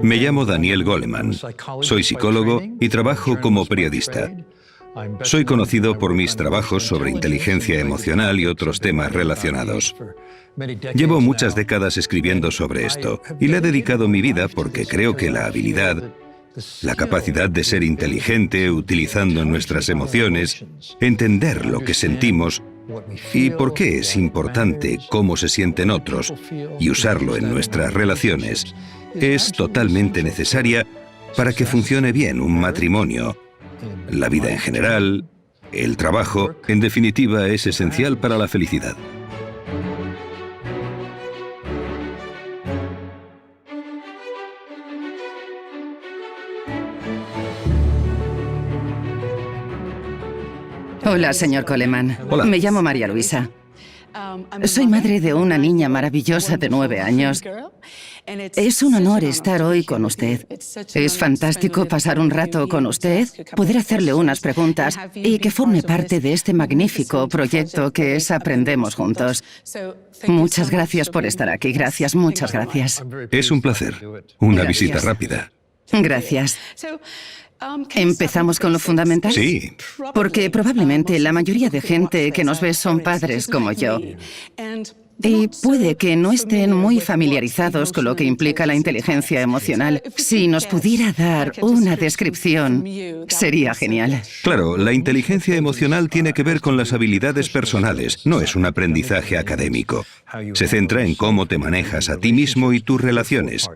Me llamo Daniel Goleman. Soy psicólogo y trabajo como periodista. Soy conocido por mis trabajos sobre inteligencia emocional y otros temas relacionados. Llevo muchas décadas escribiendo sobre esto y le he dedicado mi vida porque creo que la habilidad, la capacidad de ser inteligente utilizando nuestras emociones, entender lo que sentimos y por qué es importante cómo se sienten otros y usarlo en nuestras relaciones, es totalmente necesaria para que funcione bien un matrimonio. La vida en general, el trabajo, en definitiva, es esencial para la felicidad. Hola, señor Goleman. Hola. Me llamo María Luisa. Soy madre de una niña maravillosa de 9 años. Es un honor estar hoy con usted. Es fantástico pasar un rato con usted, poder hacerle unas preguntas y que forme parte de este magnífico proyecto que es Aprendemos Juntos. Muchas gracias por estar aquí. Gracias, muchas gracias. Es un placer. Una Gracias. visita rápida. Gracias. ¿Empezamos con lo fundamental? Sí. Porque probablemente la mayoría de gente que nos ve son padres como yo. Y puede que no estén muy familiarizados con lo que implica la inteligencia emocional. Si nos pudiera dar una descripción, sería genial. Claro, la inteligencia emocional tiene que ver con las habilidades personales, no es un aprendizaje académico. Se centra en cómo te manejas a ti mismo y tus relaciones.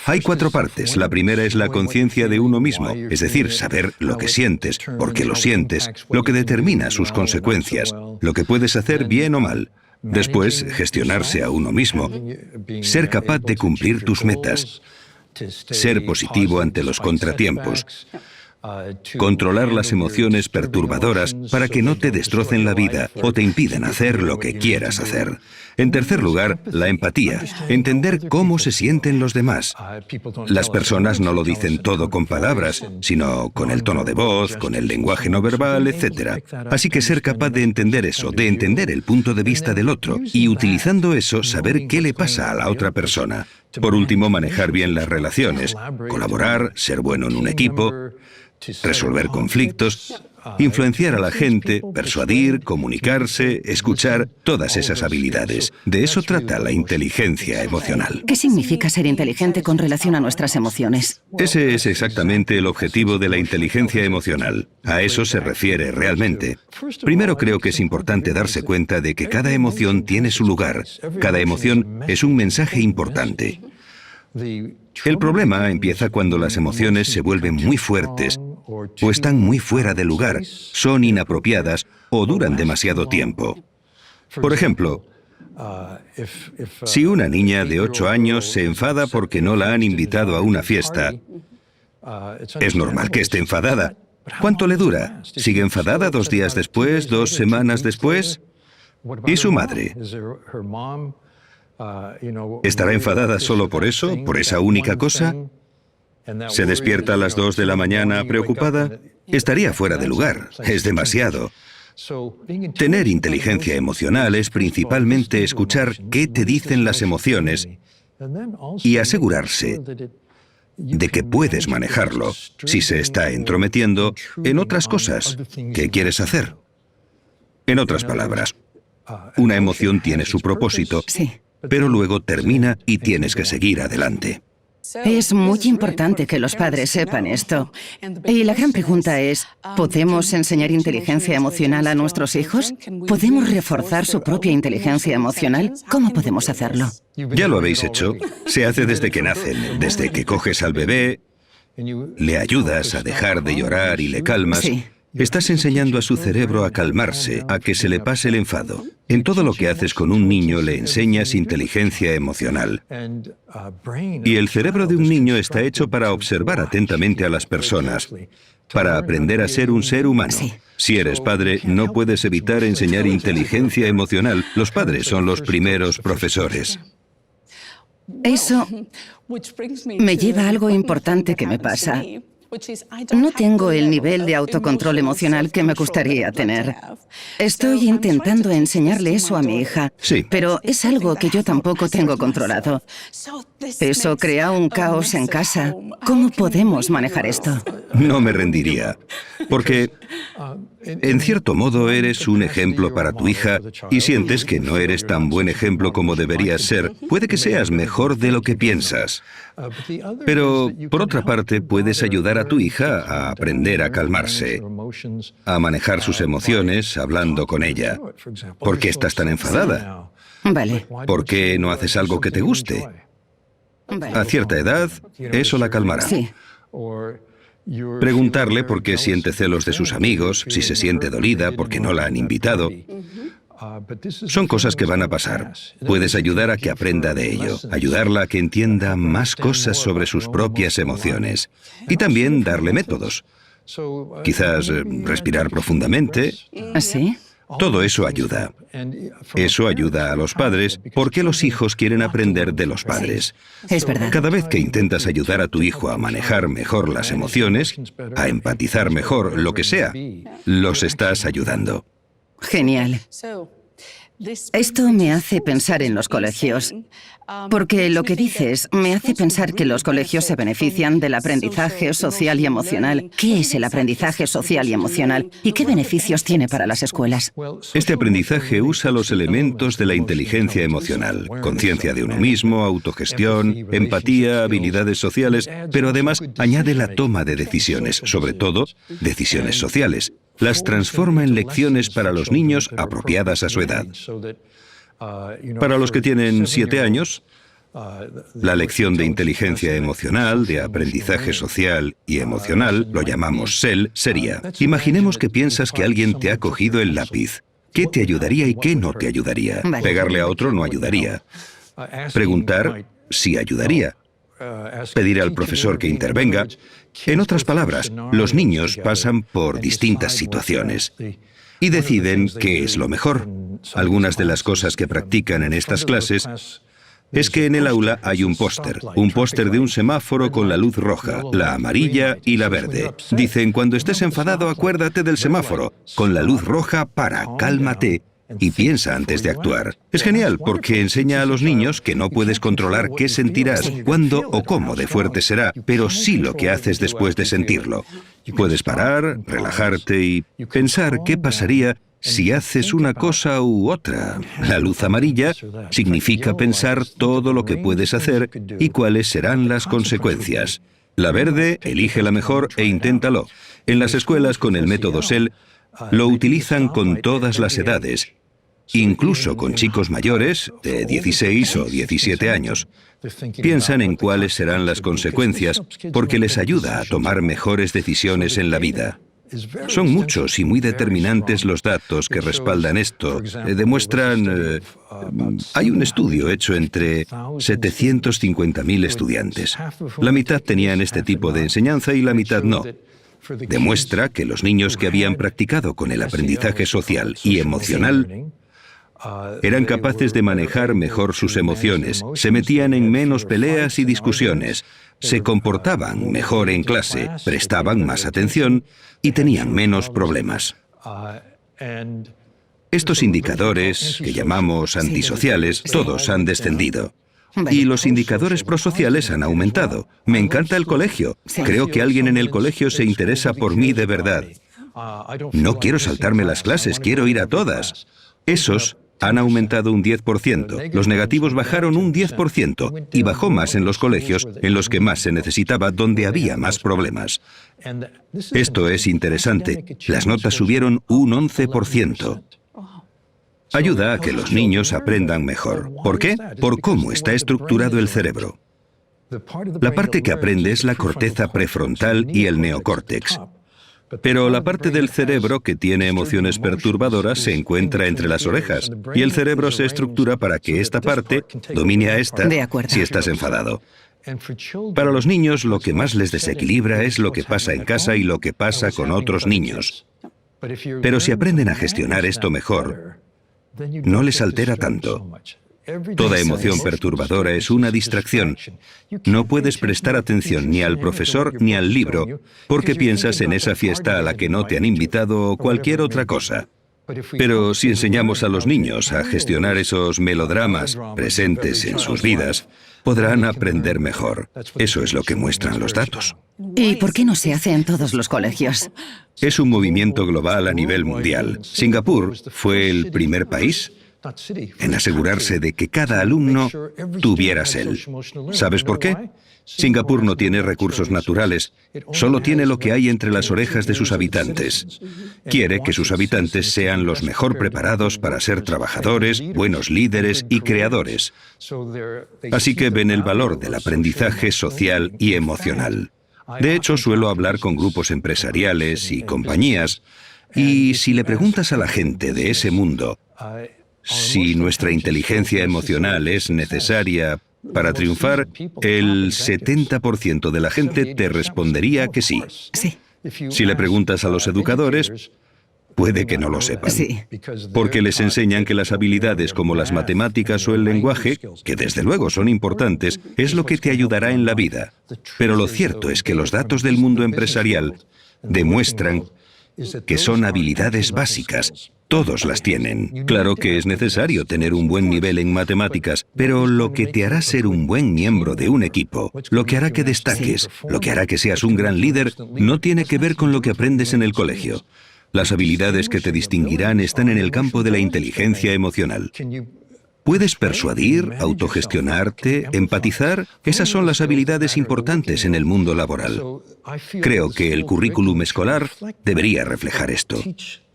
Hay 4 partes. La primera es la conciencia de uno mismo, es decir, saber lo que sientes, por qué lo sientes, lo que determina sus consecuencias, lo que puedes hacer bien o mal. Después, gestionarse a uno mismo, ser capaz de cumplir tus metas, ser positivo ante los contratiempos, controlar las emociones perturbadoras para que no te destrocen la vida o te impidan hacer lo que quieras hacer. En tercer lugar, la empatía, entender cómo se sienten los demás. Las personas no lo dicen todo con palabras, sino con el tono de voz, con el lenguaje no verbal, etc. Así que ser capaz de entender eso, de entender el punto de vista del otro y utilizando eso saber qué le pasa a la otra persona. Por último, manejar bien las relaciones, colaborar, ser bueno en un equipo, resolver conflictos, influenciar a la gente, persuadir, comunicarse, escuchar, todas esas habilidades. De eso trata la inteligencia emocional. ¿Qué significa ser inteligente con relación a nuestras emociones? Ese es exactamente el objetivo de la inteligencia emocional. A eso se refiere realmente. Primero creo que es importante darse cuenta de que cada emoción tiene su lugar. Cada emoción es un mensaje importante. El problema empieza cuando las emociones se vuelven muy fuertes o están muy fuera de lugar, son inapropiadas o duran demasiado tiempo. Por ejemplo, si una niña de 8 años se enfada porque no la han invitado a una fiesta, es normal que esté enfadada. ¿Cuánto le dura? ¿Sigue enfadada 2 días después, 2 semanas después? ¿Y su madre? ¿Estará enfadada solo por eso, por esa única cosa? ¿Se despierta a las 2 de la mañana preocupada? Estaría fuera de lugar, es demasiado. Tener inteligencia emocional es principalmente escuchar qué te dicen las emociones y asegurarse de que puedes manejarlo si se está entrometiendo en otras cosas que quieres hacer. En otras palabras, una emoción tiene su propósito, Sí. pero luego termina y tienes que seguir adelante. Es muy importante que los padres sepan esto. Y la gran pregunta es, ¿podemos enseñar inteligencia emocional a nuestros hijos? ¿Podemos reforzar su propia inteligencia emocional? ¿Cómo podemos hacerlo? Ya lo habéis hecho. Se hace desde que nacen, desde que coges al bebé, le ayudas a dejar de llorar y le calmas. Sí. Estás enseñando a su cerebro a calmarse, a que se le pase el enfado. En todo lo que haces con un niño le enseñas inteligencia emocional. Y el cerebro de un niño está hecho para observar atentamente a las personas, para aprender a ser un ser humano. Sí. Si eres padre, no puedes evitar enseñar inteligencia emocional. Los padres son los primeros profesores. Eso me lleva a algo importante que me pasa. No tengo el nivel de autocontrol emocional que me gustaría tener. Estoy intentando enseñarle eso a mi hija, Sí. pero es algo que yo tampoco tengo controlado. Eso crea un caos en casa. ¿Cómo podemos manejar esto? No me rendiría, porque en cierto modo eres un ejemplo para tu hija y sientes que no eres tan buen ejemplo como deberías ser. Puede que seas mejor de lo que piensas. Pero, por otra parte, puedes ayudar a tu hija a aprender a calmarse, a manejar sus emociones hablando con ella. ¿Por qué estás tan enfadada? Vale, ¿Por qué no haces algo que te guste? vale. A cierta edad, eso la calmará. Sí, Preguntarle por qué siente celos de sus amigos, si se siente dolida porque no la han invitado. Son cosas que van a pasar. Puedes ayudar a que aprenda de ello, ayudarla a que entienda más cosas sobre sus propias emociones y también darle métodos. Quizás respirar profundamente. ¿sí? Todo eso ayuda. Eso ayuda a los padres porque los hijos quieren aprender de los padres. Es verdad. Cada vez que intentas ayudar a tu hijo a manejar mejor las emociones, a empatizar mejor, lo que sea, los estás ayudando. Genial. Esto me hace pensar en los colegios, porque lo que dices me hace pensar que los colegios se benefician del aprendizaje social y emocional. ¿Qué es el aprendizaje social y emocional? ¿Y qué beneficios tiene para las escuelas? Este aprendizaje usa los elementos de la inteligencia emocional, conciencia de uno mismo, autogestión, empatía, habilidades sociales, pero además añade la toma de decisiones, sobre todo decisiones sociales. Las transforma en lecciones para los niños apropiadas a su edad. Para los que tienen 7 años, la lección de inteligencia emocional, de aprendizaje social y emocional, lo llamamos SEL, sería: imaginemos que piensas que alguien te ha cogido el lápiz. ¿Qué te ayudaría y qué no te ayudaría? Vale. Pegarle a otro no ayudaría. Preguntar si ayudaría. Pedir al profesor que intervenga. En otras palabras, los niños pasan por distintas situaciones y deciden qué es lo mejor. Algunas de las cosas que practican en estas clases es que en el aula hay un póster de un semáforo con la luz roja, la amarilla y la verde. Dicen: cuando estés enfadado, acuérdate del semáforo. Con la luz roja, para, cálmate y piensa antes de actuar. Es genial porque enseña a los niños que no puedes controlar qué sentirás, cuándo o cómo de fuerte será, pero sí lo que haces después de sentirlo. Puedes parar, relajarte y pensar qué pasaría si haces una cosa u otra. La luz amarilla significa pensar todo lo que puedes hacer y cuáles serán las consecuencias. La verde, elige la mejor e inténtalo. En las escuelas con el método SEL lo utilizan con todas las edades, incluso con chicos mayores de 16 o 17 años. Piensan en cuáles serán las consecuencias porque les ayuda a tomar mejores decisiones en la vida. Son muchos y muy determinantes los datos que respaldan esto. Demuestran... hay un estudio hecho entre 750.000 estudiantes. La mitad tenían este tipo de enseñanza y la mitad no. Demuestra que los niños que habían practicado con el aprendizaje social y emocional eran capaces de manejar mejor sus emociones, se metían en menos peleas y discusiones, se comportaban mejor en clase, prestaban más atención y tenían menos problemas. Estos indicadores, que llamamos antisociales, todos han descendido. Y los indicadores prosociales han aumentado. Me encanta el colegio. Creo que alguien en el colegio se interesa por mí de verdad. No quiero saltarme las clases, quiero ir a todas. Esos han aumentado un 10%. Los negativos bajaron un 10% y bajó más en los colegios en los que más se necesitaba, donde había más problemas. Esto es interesante. Las notas subieron un 11%. Ayuda a que los niños aprendan mejor. ¿Por qué? Por cómo está estructurado el cerebro. La parte que aprende es la corteza prefrontal y el neocórtex. Pero la parte del cerebro que tiene emociones perturbadoras se encuentra entre las orejas, y el cerebro se estructura para que esta parte domine a esta si estás enfadado. Para los niños, lo que más les desequilibra es lo que pasa en casa y lo que pasa con otros niños. Pero si aprenden a gestionar esto mejor, no les altera tanto. Toda emoción perturbadora es una distracción. No puedes prestar atención ni al profesor ni al libro porque piensas en esa fiesta a la que no te han invitado o cualquier otra cosa. Pero si enseñamos a los niños a gestionar esos melodramas presentes en sus vidas, podrán aprender mejor. Eso es lo que muestran los datos. ¿Y por qué no se hace en todos los colegios? Es un movimiento global a nivel mundial. Singapur fue el primer país en asegurarse de que cada alumno tuviera SEL. ¿Sabes por qué? Singapur no tiene recursos naturales, solo tiene lo que hay entre las orejas de sus habitantes. Quiere que sus habitantes sean los mejor preparados para ser trabajadores, buenos líderes y creadores. Así que ven el valor del aprendizaje social y emocional. De hecho, suelo hablar con grupos empresariales y compañías, y si le preguntas a la gente de ese mundo si nuestra inteligencia emocional es necesaria para triunfar, el 70% de la gente te respondería que sí. Sí. Si le preguntas a los educadores, puede que no lo sepan. Sí. Porque les enseñan que las habilidades como las matemáticas o el lenguaje, que desde luego son importantes, es lo que te ayudará en la vida. Pero lo cierto es que los datos del mundo empresarial demuestran que son habilidades básicas. Todos las tienen. Claro que es necesario tener un buen nivel en matemáticas, pero lo que te hará ser un buen miembro de un equipo, lo que hará que destaques, lo que hará que seas un gran líder, no tiene que ver con lo que aprendes en el colegio. Las habilidades que te distinguirán están en el campo de la inteligencia emocional. ¿Puedes persuadir, autogestionarte, empatizar? Esas son las habilidades importantes en el mundo laboral. Creo que el currículum escolar debería reflejar esto.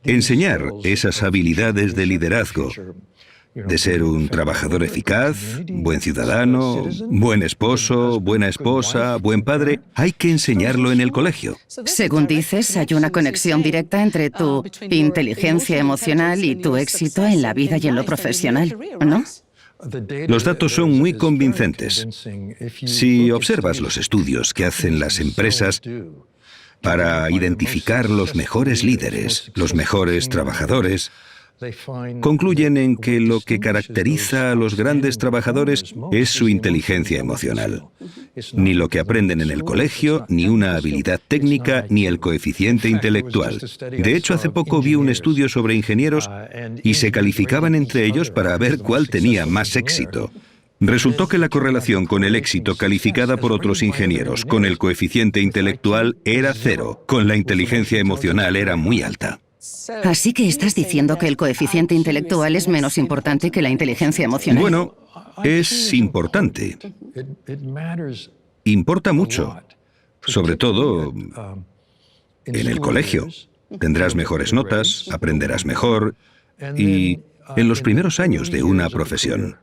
Enseñar esas habilidades de liderazgo, de ser un trabajador eficaz, buen ciudadano, buen esposo, buena esposa, buen padre, hay que enseñarlo en el colegio. Según dices, hay una conexión directa entre tu inteligencia emocional y tu éxito en la vida y en lo profesional, ¿no? Los datos son muy convincentes. Si observas los estudios que hacen las empresas para identificar los mejores líderes, los mejores trabajadores, concluyen en que lo que caracteriza a los grandes trabajadores es su inteligencia emocional. Ni lo que aprenden en el colegio, ni una habilidad técnica, ni el coeficiente intelectual. De hecho, hace poco vi un estudio sobre ingenieros y se calificaban entre ellos para ver cuál tenía más éxito. Resultó que la correlación con el éxito calificada por otros ingenieros con el coeficiente intelectual era 0, con la inteligencia emocional era muy alta. Así que estás diciendo que el coeficiente intelectual es menos importante que la inteligencia emocional. Bueno, es importante. Importa mucho. Sobre todo en el colegio. Tendrás mejores notas, aprenderás mejor y en los primeros años de una profesión.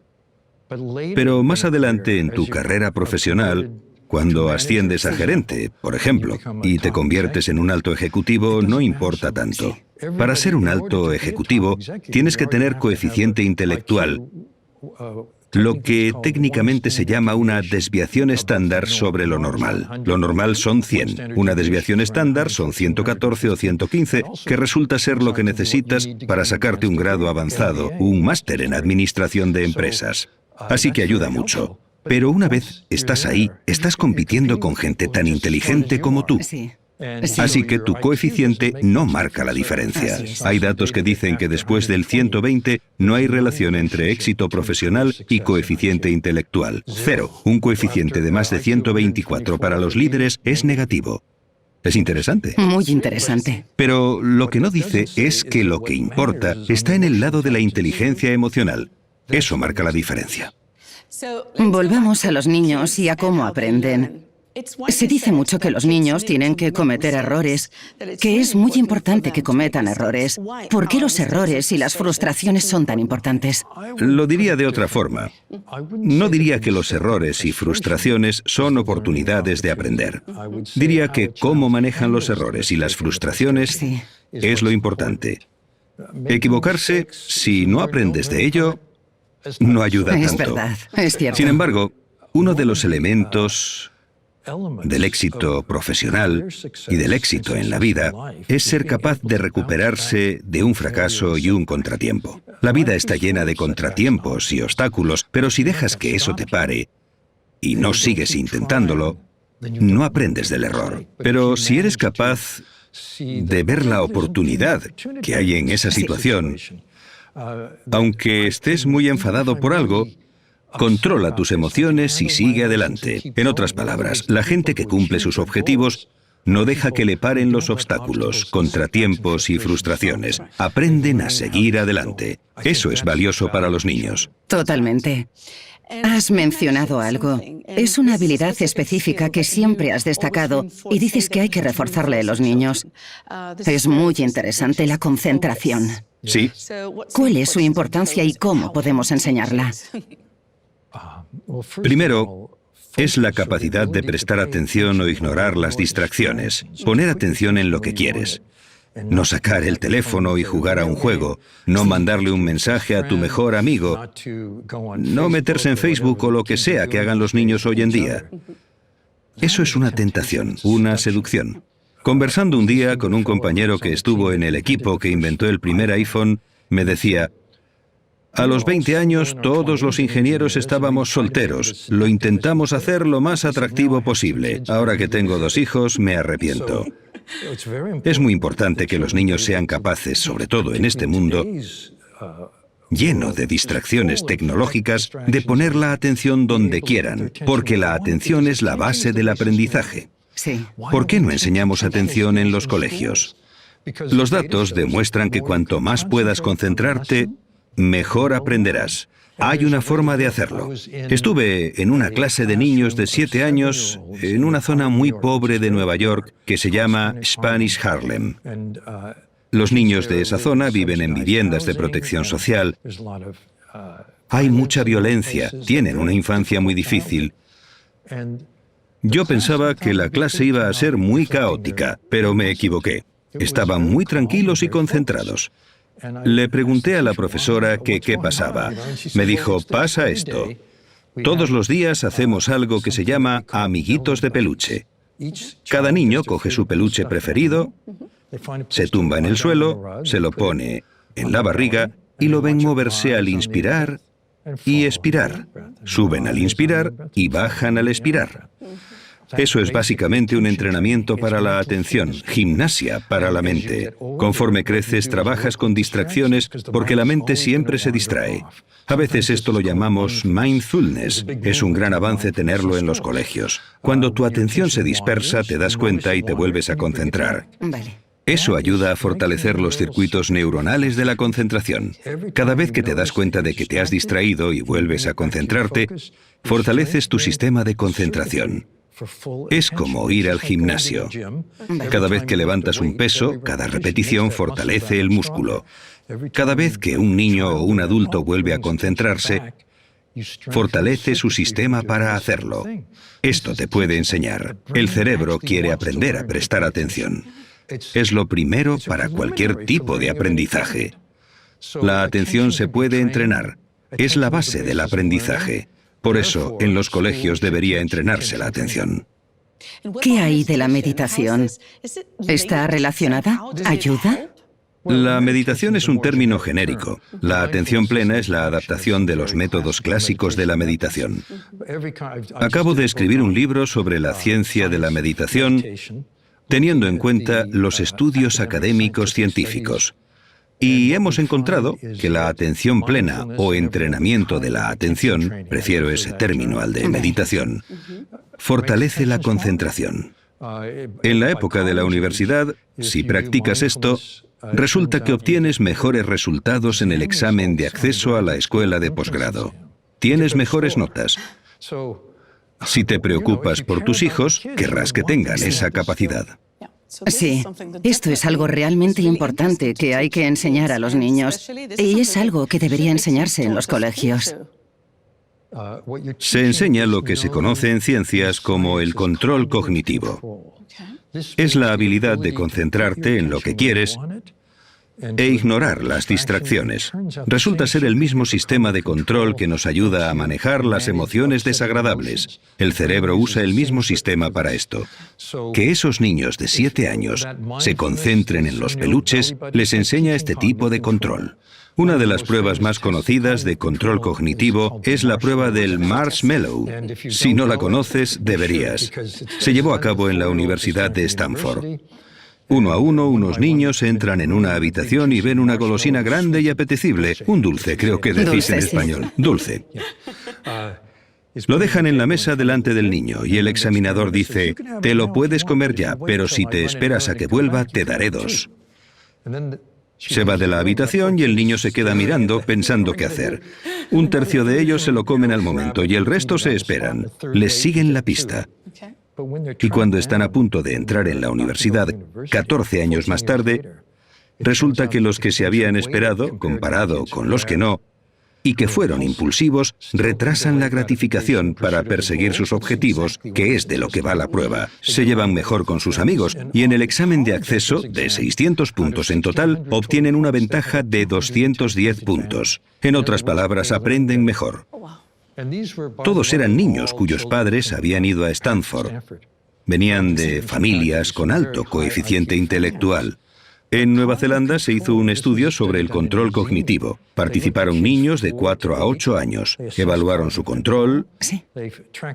Pero más adelante en tu carrera profesional, cuando asciendes a gerente, por ejemplo, y te conviertes en un alto ejecutivo, no importa tanto. Para ser un alto ejecutivo, tienes que tener coeficiente intelectual, lo que técnicamente se llama una desviación estándar sobre lo normal. Lo normal son 100. Una desviación estándar son 114 o 115, que resulta ser lo que necesitas para sacarte un grado avanzado, un máster en administración de empresas. Así que ayuda mucho. Pero una vez estás ahí, estás compitiendo con gente tan inteligente como tú. Sí. Así que tu coeficiente no marca la diferencia. Hay datos que dicen que después del 120 no hay relación entre éxito profesional y coeficiente intelectual. 0. Un coeficiente de más de 124 para los líderes es negativo. Es interesante. Muy interesante. Pero lo que no dice es que lo que importa está en el lado de la inteligencia emocional. Eso marca la diferencia. Volvamos a los niños y a cómo aprenden. Se dice mucho que los niños tienen que cometer errores, que es muy importante que cometan errores. ¿Por qué los errores y las frustraciones son tan importantes? Lo diría de otra forma. No diría que los errores y frustraciones son oportunidades de aprender. Diría que cómo manejan los errores y las frustraciones es lo importante. Equivocarse, si no aprendes de ello, no ayuda tanto. Es verdad, es cierto. Sin embargo, uno de los elementos del éxito profesional y del éxito en la vida es ser capaz de recuperarse de un fracaso y un contratiempo. La vida está llena de contratiempos y obstáculos, pero si dejas que eso te pare y no sigues intentándolo, no aprendes del error. Pero si eres capaz de ver la oportunidad que hay en esa situación, aunque estés muy enfadado por algo, controla tus emociones y sigue adelante. En otras palabras, la gente que cumple sus objetivos no deja que le paren los obstáculos, contratiempos y frustraciones. Aprenden a seguir adelante. Eso es valioso para los niños. Totalmente. Has mencionado algo. Es una habilidad específica que siempre has destacado y dices que hay que reforzarle a los niños. Es muy interesante la concentración. Sí. ¿Cuál es su importancia y cómo podemos enseñarla? Primero, es la capacidad de prestar atención o ignorar las distracciones. Poner atención en lo que quieres. No sacar el teléfono y jugar a un juego. No mandarle un mensaje a tu mejor amigo. No meterse en Facebook o lo que sea que hagan los niños hoy en día. Eso es una tentación, una seducción. Conversando un día con un compañero que estuvo en el equipo que inventó el primer iPhone, me decía: a los 20 años todos los ingenieros estábamos solteros. Lo intentamos hacer lo más atractivo posible. Ahora que tengo 2 hijos, me arrepiento. Es muy importante que los niños sean capaces, sobre todo en este mundo lleno de distracciones tecnológicas, de poner la atención donde quieran, porque la atención es la base del aprendizaje. Sí. ¿Por qué no enseñamos atención en los colegios? Los datos demuestran que cuanto más puedas concentrarte, mejor aprenderás. Hay una forma de hacerlo. Estuve en una clase de niños de 7 años en una zona muy pobre de Nueva York que se llama Spanish Harlem. Los niños de esa zona viven en viviendas de protección social. Hay mucha violencia, tienen una infancia muy difícil. Yo pensaba que la clase iba a ser muy caótica, pero me equivoqué. Estaban muy tranquilos y concentrados. Le pregunté a la profesora que qué pasaba. Me dijo: pasa esto. Todos los días hacemos algo que se llama amiguitos de peluche. Cada niño coge su peluche preferido, se tumba en el suelo, se lo pone en la barriga y lo ven moverse al inspirar y expirar. Suben al inspirar y bajan al expirar. Eso es básicamente un entrenamiento para la atención, gimnasia para la mente. Conforme creces, trabajas con distracciones porque la mente siempre se distrae. A veces esto lo llamamos mindfulness. Es un gran avance tenerlo en los colegios. Cuando tu atención se dispersa, te das cuenta y te vuelves a concentrar. Vale. Eso ayuda a fortalecer los circuitos neuronales de la concentración. Cada vez que te das cuenta de que te has distraído y vuelves a concentrarte, fortaleces tu sistema de concentración. Es como ir al gimnasio. Cada vez que levantas un peso, cada repetición fortalece el músculo. Cada vez que un niño o un adulto vuelve a concentrarse, fortalece su sistema para hacerlo. Esto te puede enseñar. El cerebro quiere aprender a prestar atención. Es lo primero para cualquier tipo de aprendizaje. La atención se puede entrenar. Es la base del aprendizaje. Por eso, en los colegios debería entrenarse la atención. ¿Qué hay de la meditación? ¿Está relacionada? ¿Ayuda? La meditación es un término genérico. La atención plena es la adaptación de los métodos clásicos de la meditación. Acabo de escribir un libro sobre la ciencia de la meditación, teniendo en cuenta los estudios académicos científicos. Y hemos encontrado que la atención plena o entrenamiento de la atención, prefiero ese término al de meditación, fortalece la concentración. En la época de la universidad, si practicas esto, resulta que obtienes mejores resultados en el examen de acceso a la escuela de posgrado. Tienes mejores notas. Si te preocupas por tus hijos, querrás que tengan esa capacidad. Sí, esto es algo realmente importante que hay que enseñar a los niños y es algo que debería enseñarse en los colegios. Se enseña lo que se conoce en ciencias como el control cognitivo. Es la habilidad de concentrarte en lo que quieres e ignorar las distracciones. Resulta ser el mismo sistema de control que nos ayuda a manejar las emociones desagradables. El cerebro usa el mismo sistema para esto. Que esos niños de 7 años se concentren en los peluches les enseña este tipo de control. Una de las pruebas más conocidas de control cognitivo es la prueba del marshmallow. Si no la conoces, deberías. Se llevó a cabo en la Universidad de Stanford. Uno a uno, unos niños entran en una habitación y ven una golosina grande y apetecible. Un dulce, creo que decís en español. Dulce. Lo dejan en la mesa delante del niño y el examinador dice, te lo puedes comer ya, pero si te esperas a que vuelva, te daré 2. Se va de la habitación y el niño se queda mirando, pensando qué hacer. Un tercio de ellos se lo comen al momento y el resto se esperan. Les siguen la pista. Y cuando están a punto de entrar en la universidad, 14 años más tarde, resulta que los que se habían esperado, comparado con los que no, y que fueron impulsivos, retrasan la gratificación para perseguir sus objetivos, que es de lo que va la prueba. Se llevan mejor con sus amigos y en el examen de acceso, de 600 puntos en total, obtienen una ventaja de 210 puntos. En otras palabras, aprenden mejor. Todos eran niños cuyos padres habían ido a Stanford. Venían de familias con alto coeficiente intelectual. En Nueva Zelanda se hizo un estudio sobre el control cognitivo. Participaron niños de 4 a 8 años. Evaluaron su control,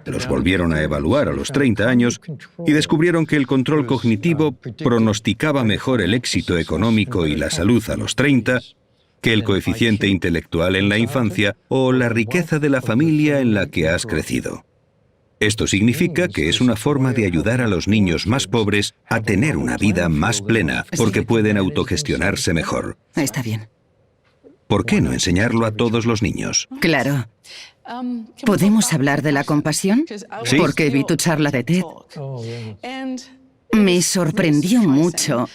los volvieron a evaluar a los 30 años y descubrieron que el control cognitivo pronosticaba mejor el éxito económico y la salud a los 30 que el coeficiente intelectual en la infancia o la riqueza de la familia en la que has crecido. Esto significa que es una forma de ayudar a los niños más pobres a tener una vida más plena, porque pueden autogestionarse mejor. Está bien. ¿Por qué no enseñarlo a todos los niños? Claro. ¿Podemos hablar de la compasión? Sí. Porque vi tu charla de TED. Me sorprendió mucho,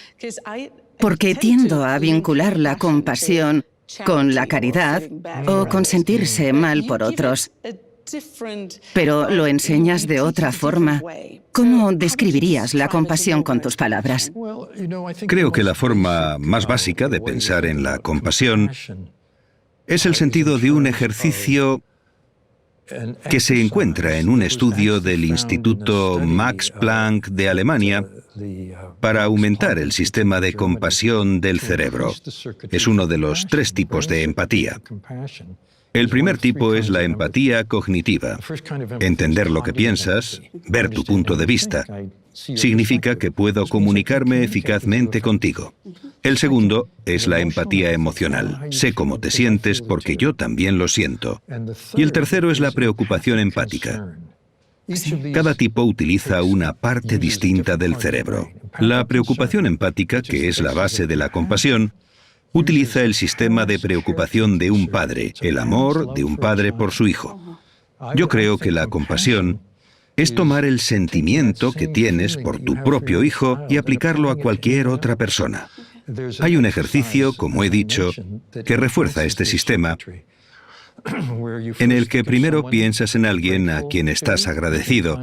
porque tiendo a vincular la compasión con la caridad o con sentirse mal por otros. Pero lo enseñas de otra forma. ¿Cómo describirías la compasión con tus palabras? Creo que la forma más básica de pensar en la compasión es el sentido de un ejercicio que se encuentra en un estudio del Instituto Max Planck de Alemania para aumentar el sistema de compasión del cerebro. Es uno de los 3 tipos de empatía. El primer tipo es la empatía cognitiva. Entender lo que piensas, ver tu punto de vista, significa que puedo comunicarme eficazmente contigo. El segundo es la empatía emocional. Sé cómo te sientes porque yo también lo siento. Y el tercero es la preocupación empática. Cada tipo utiliza una parte distinta del cerebro. La preocupación empática, que es la base de la compasión, utiliza el sistema de preocupación de un padre, el amor de un padre por su hijo. Yo creo que la compasión es tomar el sentimiento que tienes por tu propio hijo y aplicarlo a cualquier otra persona. Hay un ejercicio, como he dicho, que refuerza este sistema, en el que primero piensas en alguien a quien estás agradecido,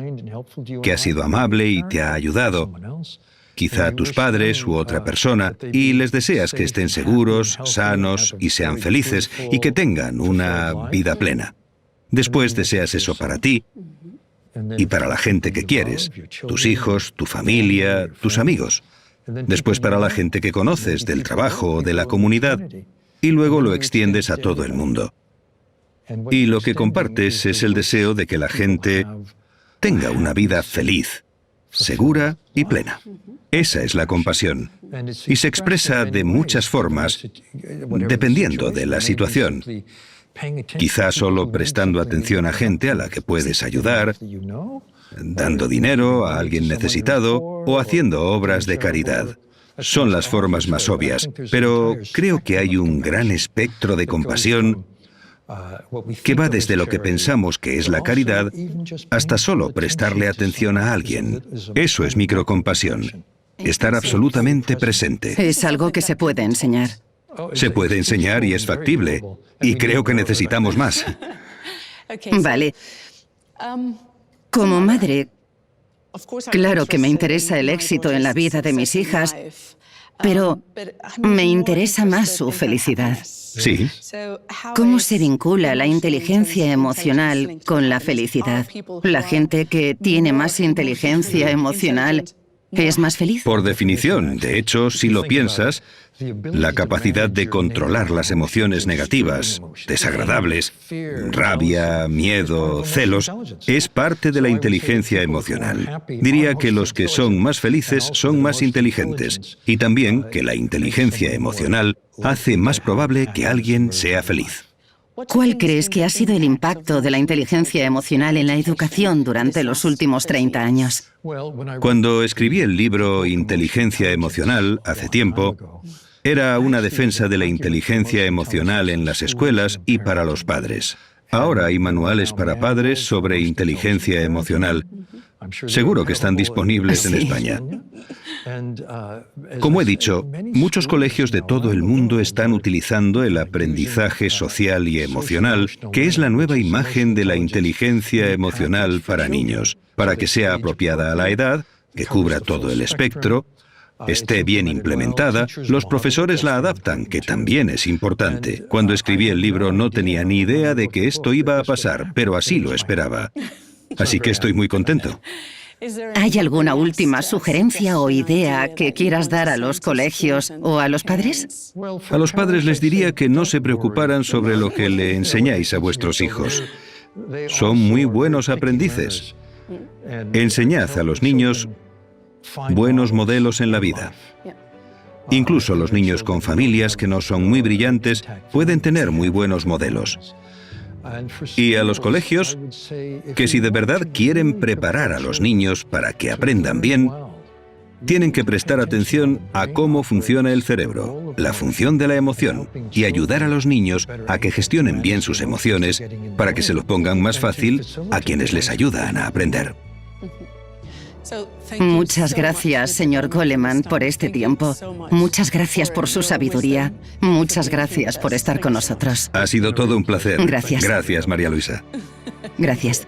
que ha sido amable y te ha ayudado, quizá a tus padres u otra persona, y les deseas que estén seguros, sanos y sean felices y que tengan una vida plena. Después deseas eso para ti y para la gente que quieres, tus hijos, tu familia, tus amigos. Después para la gente que conoces, del trabajo o de la comunidad, y luego lo extiendes a todo el mundo. Y lo que compartes es el deseo de que la gente tenga una vida feliz, segura y plena. Esa es la compasión. Y se expresa de muchas formas, dependiendo de la situación. Quizá solo prestando atención a gente a la que puedes ayudar, dando dinero a alguien necesitado o haciendo obras de caridad. Son las formas más obvias, pero creo que hay un gran espectro de compasión que va desde lo que pensamos que es la caridad hasta solo prestarle atención a alguien. Eso es microcompasión. Estar absolutamente presente. Es algo que se puede enseñar. Se puede enseñar y es factible. Y creo que necesitamos más. Vale. Como madre, claro que me interesa el éxito en la vida de mis hijas, pero me interesa más su felicidad. Sí. ¿Cómo se vincula la inteligencia emocional con la felicidad? ¿La gente que tiene más inteligencia emocional es más feliz? Por definición, de hecho, si lo piensas, la capacidad de controlar las emociones negativas, desagradables, rabia, miedo, celos, es parte de la inteligencia emocional. Diría que los que son más felices son más inteligentes y también que la inteligencia emocional hace más probable que alguien sea feliz. ¿Cuál crees que ha sido el impacto de la inteligencia emocional en la educación durante los últimos 30 años? Cuando escribí el libro Inteligencia Emocional, hace tiempo, era una defensa de la inteligencia emocional en las escuelas y para los padres. Ahora hay manuales para padres sobre inteligencia emocional. Seguro que están disponibles en España. Como he dicho, muchos colegios de todo el mundo están utilizando el aprendizaje social y emocional, que es la nueva imagen de la inteligencia emocional para niños, para que sea apropiada a la edad, que cubra todo el espectro, esté bien implementada. Los profesores la adaptan, que también es importante. Cuando escribí el libro no tenía ni idea de que esto iba a pasar, pero así lo esperaba. Así que estoy muy contento. ¿Hay alguna última sugerencia o idea que quieras dar a los colegios o a los padres? A los padres les diría que no se preocuparan sobre lo que le enseñáis a vuestros hijos. Son muy buenos aprendices. Enseñad a los niños buenos modelos en la vida. Incluso los niños con familias que no son muy brillantes pueden tener muy buenos modelos. Y a los colegios, que si de verdad quieren preparar a los niños para que aprendan bien, tienen que prestar atención a cómo funciona el cerebro, la función de la emoción, y ayudar a los niños a que gestionen bien sus emociones para que se lo pongan más fácil a quienes les ayudan a aprender. Muchas gracias, señor Goleman, por este tiempo. Muchas gracias por su sabiduría. Muchas gracias por estar con nosotros. Ha sido todo un placer. Gracias. Gracias, María Luisa. Gracias.